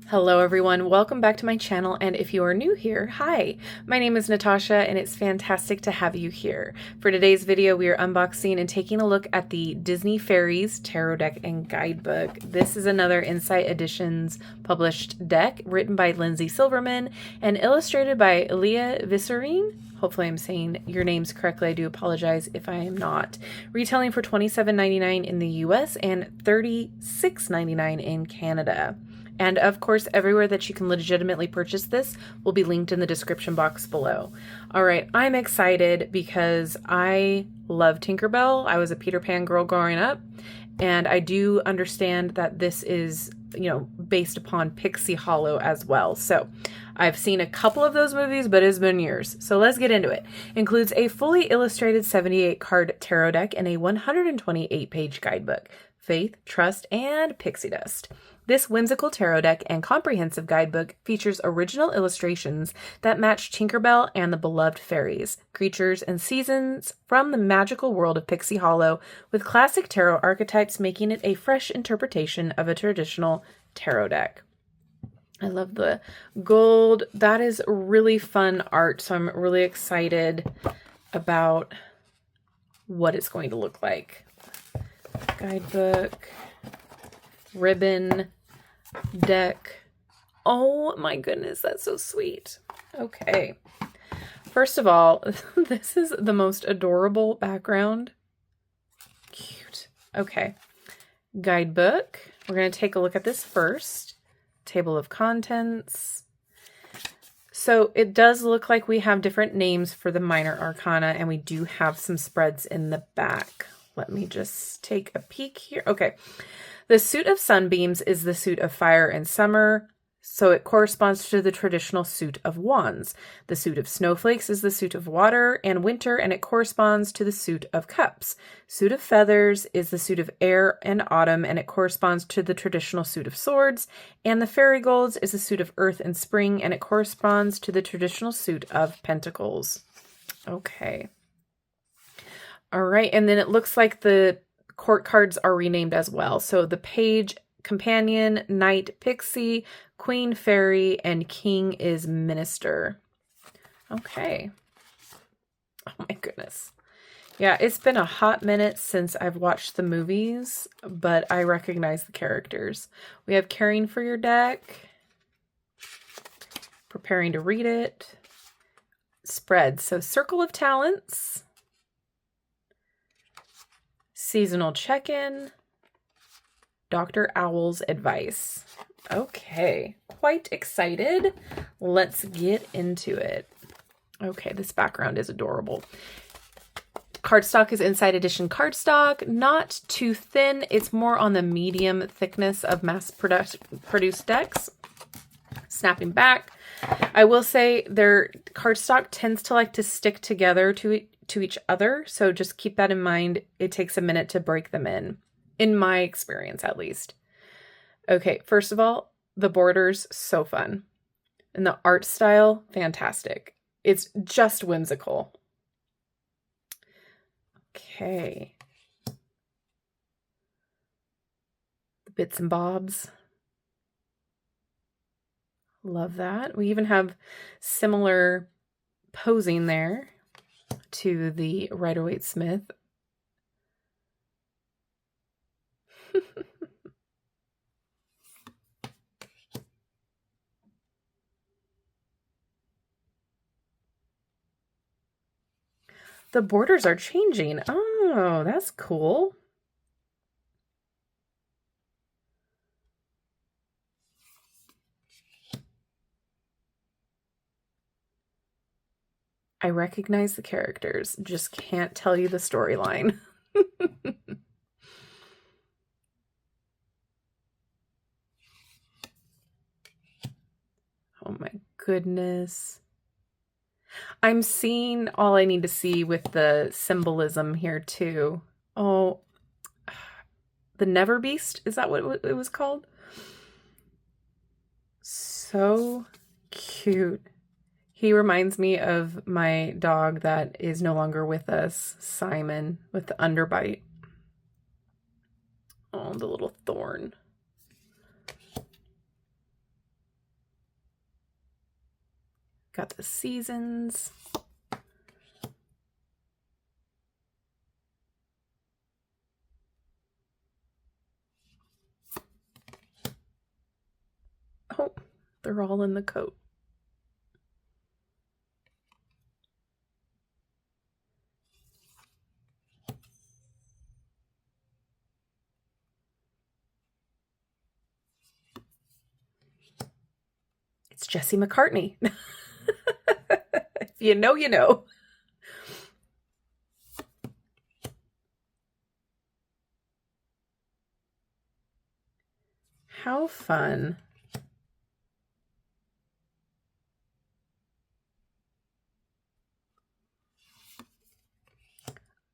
Hello everyone, welcome back to my channel, and if you are new here, hi! My name is Natasha and it's fantastic to have you here. For today's video we are unboxing and taking a look at the Disney Fairies Tarot deck and Guidebook. This is another Insight Editions published deck written by Linzi Silverman and illustrated by Lia Visirin. Hopefully I'm saying your names correctly. I do apologize if I am not. Retailing for $27.99 in the US and $36.99 in Canada. And of course, everywhere that you can legitimately purchase this will be linked in the description box below. All right, I'm excited because I love Tinkerbell. I was a Peter Pan girl growing up, and I do understand that this is, based upon Pixie Hollow as well. So I've seen a couple of those movies, but it's been years. So let's get into it. Includes a fully illustrated 78 card tarot deck and a 128 page guidebook. Faith, trust, and pixie dust. This whimsical tarot deck and comprehensive guidebook features original illustrations that match Tinkerbell and the beloved fairies, creatures, and seasons from the magical world of Pixie Hollow, with classic tarot archetypes making it a fresh interpretation of a traditional tarot deck. I love the gold. That is really fun art, so I'm really excited about what it's going to look like. Guidebook, ribbon, deck. Oh my goodness, that's so sweet. Okay. First of all, this is the most adorable background. Cute. Okay. Guidebook. We're going to take a look at this first. Table of contents. So it does look like we have different names for the minor arcana, and we do have some spreads in the back. Let me just take a peek here. Okay. The suit of sunbeams is the suit of fire and summer, so it corresponds to the traditional suit of wands. The suit of snowflakes is the suit of water and winter, and it corresponds to the suit of cups. Suit of feathers is the suit of air and autumn, and it corresponds to the traditional suit of swords. And the fairy golds is the suit of earth and spring, and it corresponds to the traditional suit of pentacles. Okay. All right, and then it looks like the court cards are renamed as well. So the page, companion, knight, pixie, queen, fairy, and king is minister. Okay. Oh my goodness. Yeah, it's been a hot minute since I've watched the movies, but I recognize the characters. We have caring for your deck, preparing to read it, spread. So circle of talents, seasonal check-in, Dr. Owl's advice. Okay, quite excited. Let's get into it. Okay, this background is adorable. Cardstock is Inside Edition cardstock, not too thin. It's more on the medium thickness of mass-produced decks. Snapping back. I will say their cardstock tends to like to stick together to each other, so just keep that in mind. It takes a minute to break them in my experience at least. Okay, first of all, the borders, so fun. And the art style, fantastic. It's just whimsical. Okay. The bits and bobs. Love that. We even have similar posing there to the Rider-Waite-Smith. The borders are changing. Oh, that's cool. I recognize the characters, just can't tell you the storyline. Oh my goodness. I'm seeing all I need to see with the symbolism here too. Oh, the Never Beast, is that what it was called? So cute. He reminds me of my dog that is no longer with us, Simon, with the underbite. Oh, the little thorn. got the seasons. Oh, they're all in the coat. It's Jesse McCartney. If you know, you know. How fun.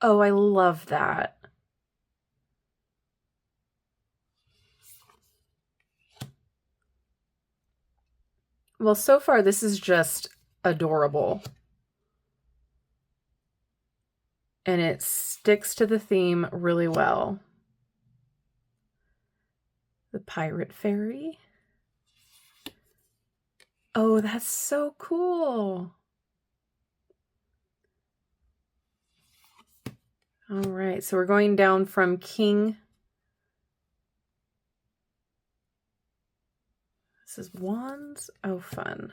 Oh, I love that. Well, so far this is just adorable. And it sticks to the theme really well. The pirate fairy. Oh, that's so cool. All right, so we're going down from King. This is wands. Oh, fun.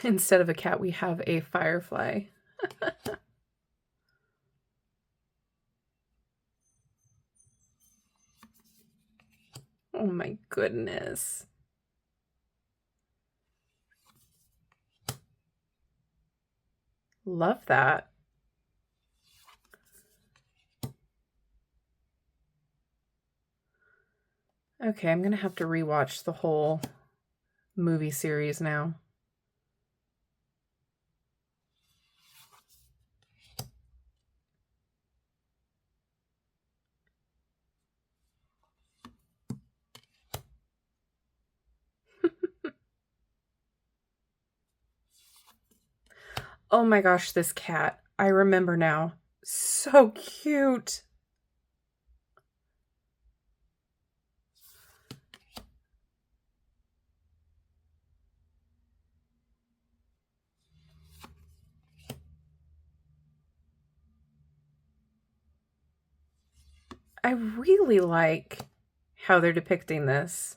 Instead of a cat, we have a firefly. Oh my goodness. Love that. Okay, I'm gonna have to rewatch the whole movie series now. Oh my gosh, this cat. I remember now. So cute. I really like how they're depicting this.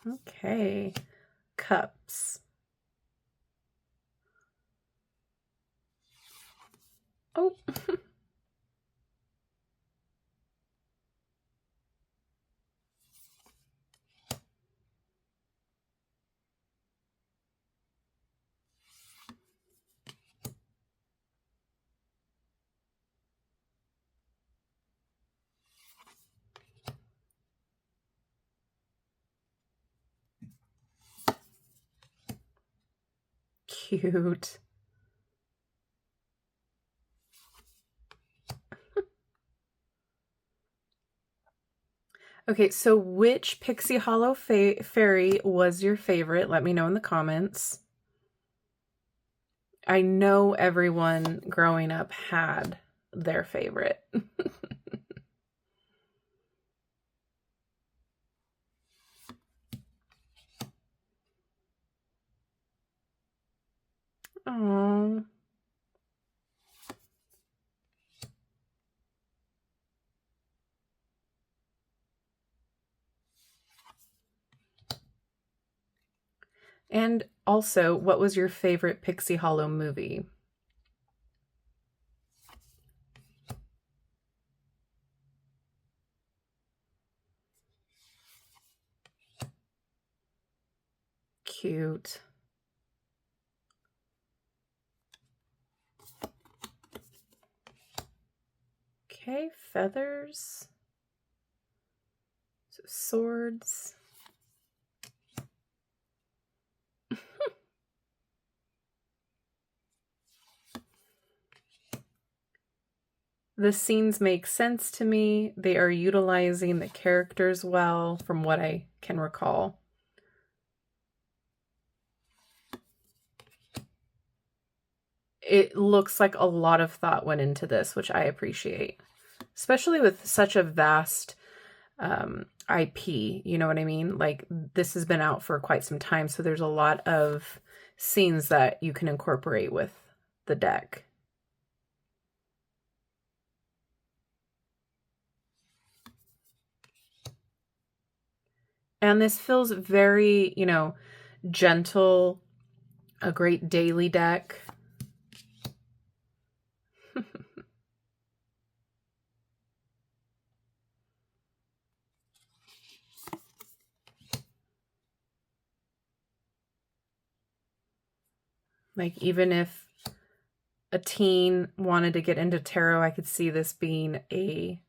Okay. Cups. Oh. Cute. Okay, so which Pixie Hollow fairy was your favorite? Let me know in the comments. I know everyone growing up had their favorite. Oh. And also, what was your favorite Pixie Hollow movie? Cute. Okay, feathers. So swords. The scenes make sense to me. They are utilizing the characters well, from what I can recall. it looks like a lot of thought went into this, which I appreciate, especially with such a vast IP, you know what I mean? Like, this has been out for quite some time, so there's a lot of scenes that you can incorporate with the deck. And this feels very, you know, gentle, a great daily deck. Like, even if a teen wanted to get into tarot, I could see this being a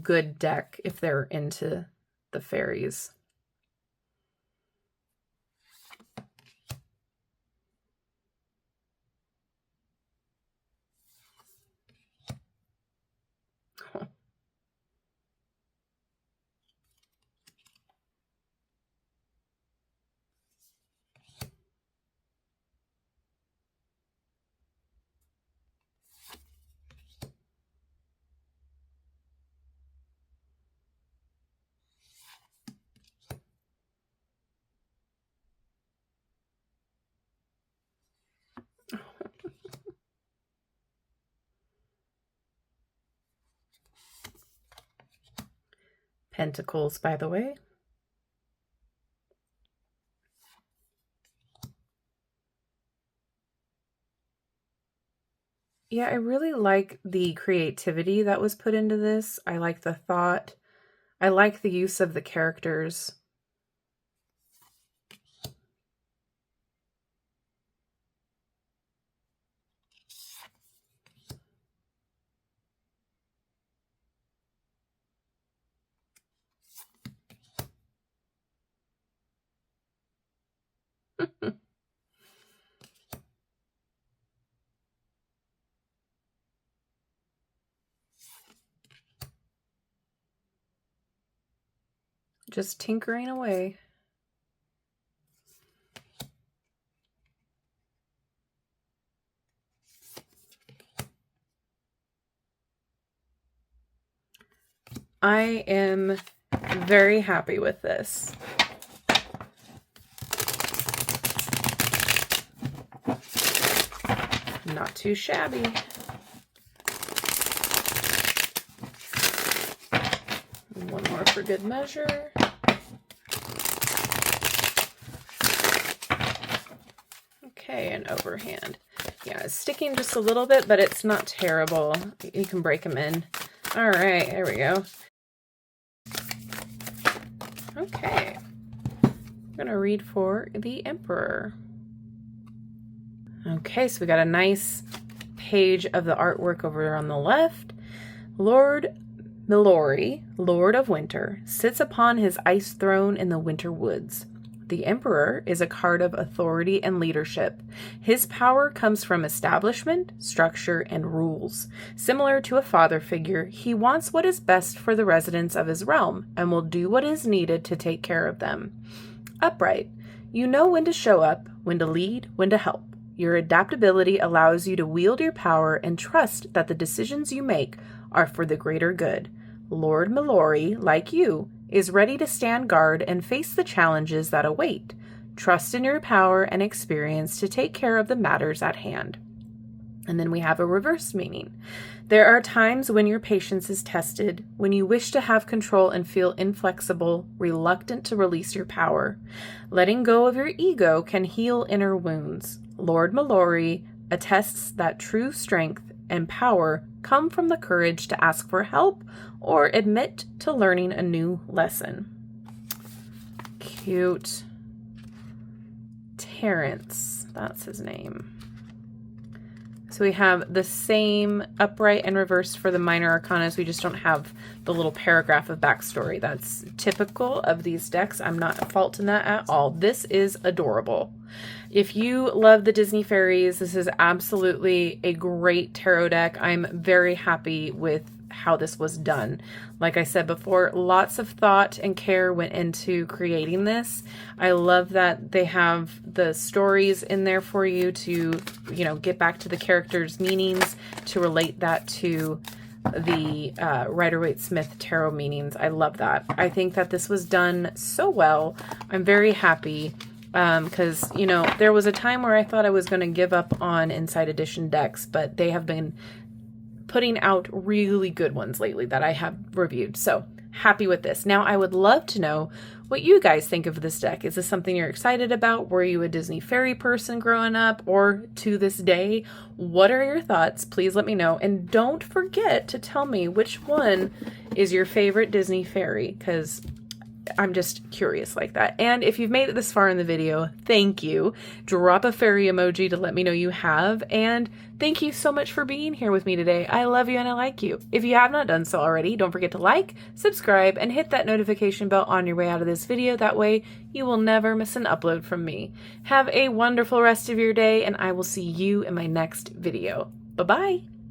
good deck if they're into the fairies. Pentacles, by the way. Yeah, I really like the creativity that was put into this. I like the thought. I like the use of the characters. Just tinkering away. I am very happy with this. Not too shabby. One more for good measure. Okay, and overhand. Yeah, it's sticking just a little bit, but it's not terrible. You can break them in. All right, there we go. Okay, I'm gonna read for the Emperor. Okay, so we got a nice page of the artwork over on the left. Lord Milori, Lord of Winter, sits upon his ice throne in the winter woods. The Emperor is a card of authority and leadership. His power comes from establishment, structure, and rules. Similar to a father figure, he wants what is best for the residents of his realm and will do what is needed to take care of them. Upright. You know when to show up, when to lead, when to help. Your adaptability allows you to wield your power and trust that the decisions you make are for the greater good. Lord Milori, like you, is ready to stand guard and face the challenges that await. Trust in your power and experience to take care of the matters at hand. And then we have a reverse meaning. There are times when your patience is tested, when you wish to have control and feel inflexible, reluctant to release your power. Letting go of your ego can heal inner wounds. Lord Milori attests that true strength and power come from the courage to ask for help or admit to learning a new lesson. Cute. Terrence, that's his name. So we have the same upright and reversed for the minor arcanas. We just don't have the little paragraph of backstory. That's typical of these decks. I'm not faulting that at all. This is adorable. If you love the Disney Fairies, this is absolutely a great tarot deck. I'm very happy with how this was done. Like I said before, lots of thought and care went into creating this. I love that they have the stories in there for you to, you know, get back to the characters' meanings, to relate that to the Rider-Waite-Smith tarot meanings. I love that. I think that this was done so well. I'm very happy because, you know, there was a time where I thought I was going to give up on Inside Edition decks, but they have been putting out really good ones lately that I have reviewed. So happy with this. Now I would love to know what you guys think of this deck. Is this something you're excited about? Were you a Disney fairy person growing up or to this day? What are your thoughts? Please let me know. And don't forget to tell me which one is your favorite Disney fairy, because I'm just curious like that. And if you've made it this far in the video, thank you. Drop a fairy emoji to let me know you have. And thank you so much for being here with me today. I love you and I like you. If you have not done so already, don't forget to like, subscribe, and hit that notification bell on your way out of this video. That way you will never miss an upload from me. Have a wonderful rest of your day, and I will see you in my next video. Bye-bye.